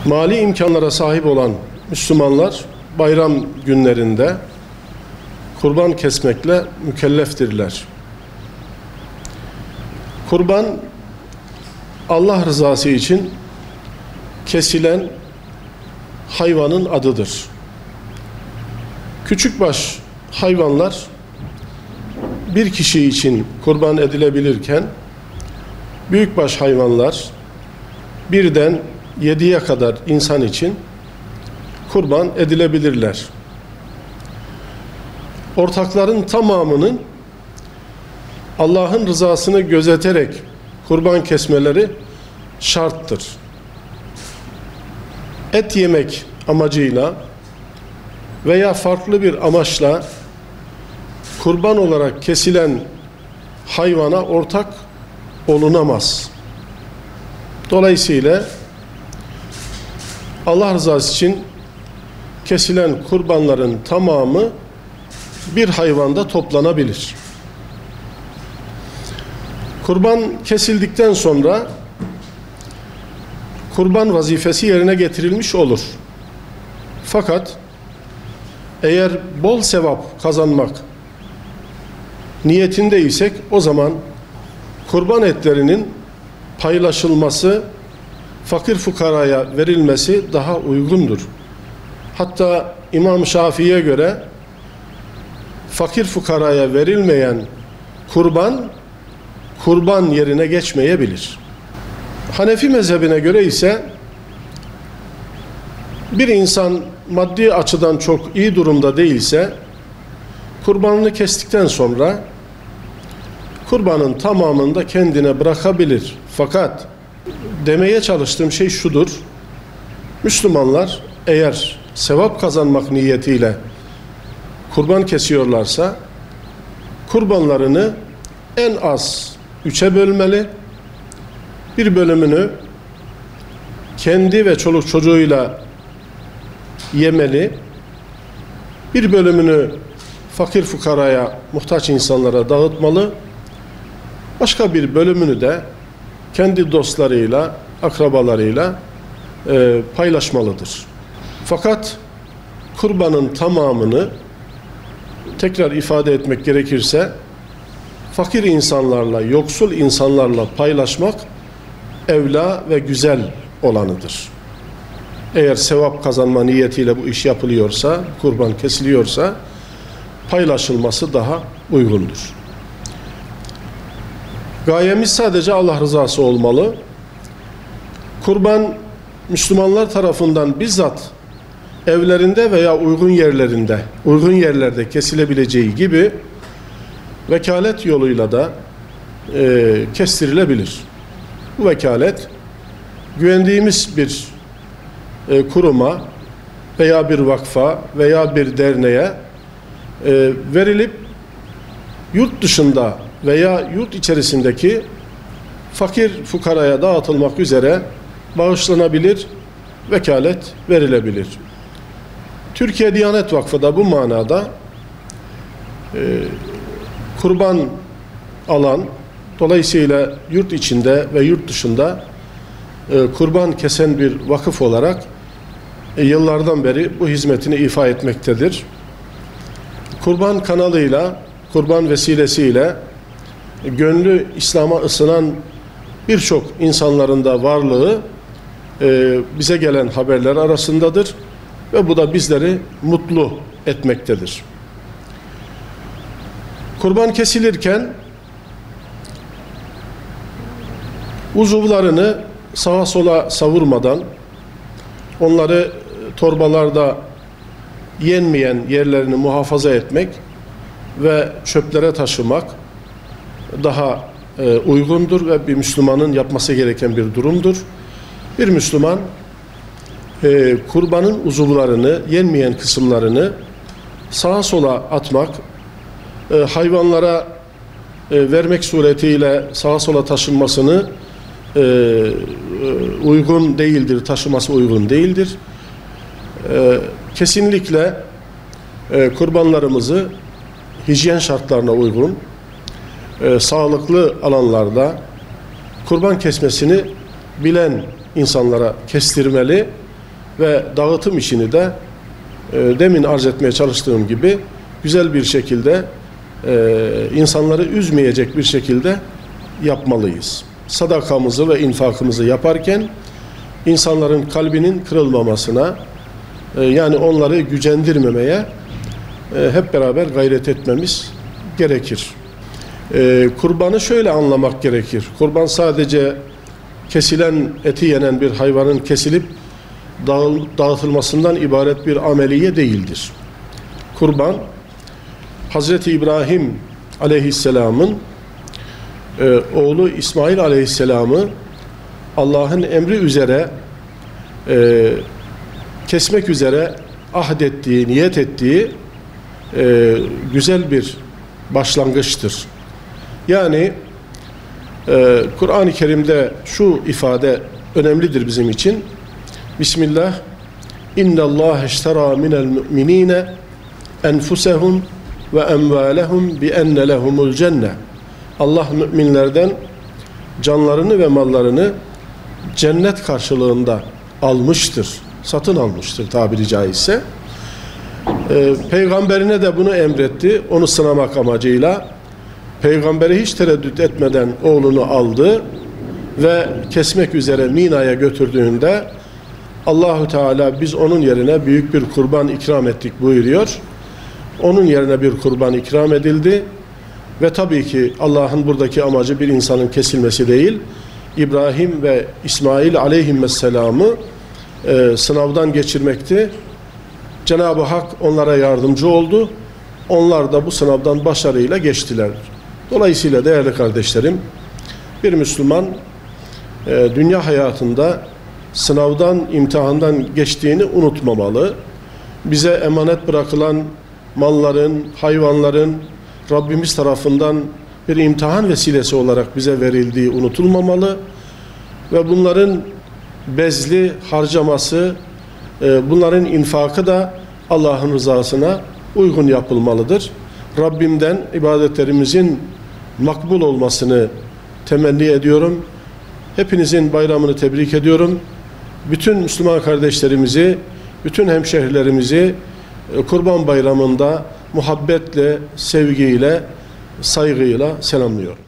Mali imkanlara sahip olan Müslümanlar bayram günlerinde kurban kesmekle mükelleftirler. Kurban Allah rızası için kesilen hayvanın adıdır. Küçükbaş hayvanlar bir kişi için kurban edilebilirken büyükbaş hayvanlar birden 7'ye kadar insan için kurban edilebilirler. Ortakların tamamının Allah'ın rızasını gözeterek kurban kesmeleri şarttır. Et yemek amacıyla veya farklı bir amaçla kurban olarak kesilen hayvana ortak olunamaz. Dolayısıyla Allah rızası için kesilen kurbanların tamamı bir hayvanda toplanabilir. Kurban kesildikten sonra kurban vazifesi yerine getirilmiş olur. Fakat eğer bol sevap kazanmak niyetindeysek o zaman kurban etlerinin paylaşılması, fakir fukaraya verilmesi daha uygundur. Hatta İmam Şafii'ye göre fakir fukaraya verilmeyen kurban yerine geçmeyebilir. Hanefi mezhebine göre ise bir insan maddi açıdan çok iyi durumda değilse kurbanını kestikten sonra kurbanın tamamını da kendine bırakabilir. Fakat demeye çalıştığım şey şudur: Müslümanlar eğer sevap kazanmak niyetiyle kurban kesiyorlarsa kurbanlarını en az 3'e bölmeli, bir bölümünü kendi ve çoluk çocuğuyla yemeli, bir bölümünü fakir fukaraya, muhtaç insanlara dağıtmalı, başka bir bölümünü de kendi dostlarıyla, akrabalarıyla paylaşmalıdır. Fakat kurbanın tamamını, tekrar ifade etmek gerekirse, fakir insanlarla, yoksul insanlarla paylaşmak evla ve güzel olanıdır. Eğer sevap kazanma niyetiyle bu iş yapılıyorsa, kurban kesiliyorsa paylaşılması daha uygundur. Gayemiz sadece Allah rızası olmalı. Kurban Müslümanlar tarafından bizzat evlerinde veya uygun yerlerde kesilebileceği gibi vekalet yoluyla da kestirilebilir. Bu vekalet güvendiğimiz bir kuruma veya bir vakfa veya bir derneğe verilip yurt dışında veya yurt içerisindeki fakir fukaraya dağıtılmak üzere bağışlanabilir, vekalet verilebilir. Türkiye Diyanet Vakfı da bu manada kurban alan, dolayısıyla yurt içinde ve yurt dışında kurban kesen bir vakıf olarak yıllardan beri bu hizmetini ifa etmektedir. Kurban kanalıyla, kurban vesilesiyle gönlü İslam'a ısınan birçok insanların da varlığı bize gelen haberler arasındadır ve bu da bizleri mutlu etmektedir. Kurban kesilirken uzuvlarını sağa sola savurmadan, onları torbalarda yenmeyen yerlerini muhafaza etmek ve çöplere taşımak daha uygundur ve bir Müslümanın yapması gereken bir durumdur. Bir Müslüman kurbanın uzuvlarını, yenmeyen kısımlarını sağa sola atmak, hayvanlara vermek suretiyle sağa sola taşınmasını uygun değildir, taşıması uygun değildir. Kesinlikle kurbanlarımızı hijyen şartlarına uygun, sağlıklı alanlarda kurban kesmesini bilen insanlara kestirmeli ve dağıtım işini de demin arz etmeye çalıştığım gibi güzel bir şekilde insanları üzmeyecek bir şekilde yapmalıyız. Sadakamızı ve infakımızı yaparken insanların kalbinin kırılmamasına, yani onları gücendirmemeye hep beraber gayret etmemiz gerekir. Kurbanı şöyle anlamak gerekir. Kurban sadece kesilen, eti yenen bir hayvanın kesilip dağıtılmasından ibaret bir ameliye değildir. Kurban, Hazreti İbrahim aleyhisselamın oğlu İsmail aleyhisselamı Allah'ın emri üzere kesmek üzere ahdettiği, niyet ettiği güzel bir başlangıçtır. Yani Kur'an-ı Kerim'de şu ifade önemlidir bizim için. Bismillah. İnnallâhe işterâ minel mu'minîne enfusehum ve emvâlehum bi enne lehumul cenne. Allah müminlerden canlarını ve mallarını cennet karşılığında almıştır. Satın almıştır tabiri caizse. Peygamberine de bunu emretti. Onu sınamak amacıyla. Peygamberi hiç tereddüt etmeden oğlunu aldı ve kesmek üzere Mina'ya götürdüğünde Allahu Teala biz onun yerine büyük bir kurban ikram ettik buyuruyor. Onun yerine bir kurban ikram edildi ve tabii ki Allah'ın buradaki amacı bir insanın kesilmesi değil, İbrahim ve İsmail aleyhisselam'ı sınavdan geçirmekti. Cenab-ı Hak onlara yardımcı oldu. Onlar da bu sınavdan başarıyla geçtiler. Dolayısıyla değerli kardeşlerim, bir Müslüman dünya hayatında sınavdan, imtihandan geçtiğini unutmamalı. Bize emanet bırakılan malların, hayvanların Rabbimiz tarafından bir imtihan vesilesi olarak bize verildiği unutulmamalı ve bunların bezli harcaması, bunların infakı da Allah'ın rızasına uygun yapılmalıdır. Rabbimden ibadetlerimizin makbul olmasını temenni ediyorum. Hepinizin bayramını tebrik ediyorum. Bütün Müslüman kardeşlerimizi, bütün hemşehrilerimizi Kurban Bayramı'nda muhabbetle, sevgiyle, saygıyla selamlıyorum.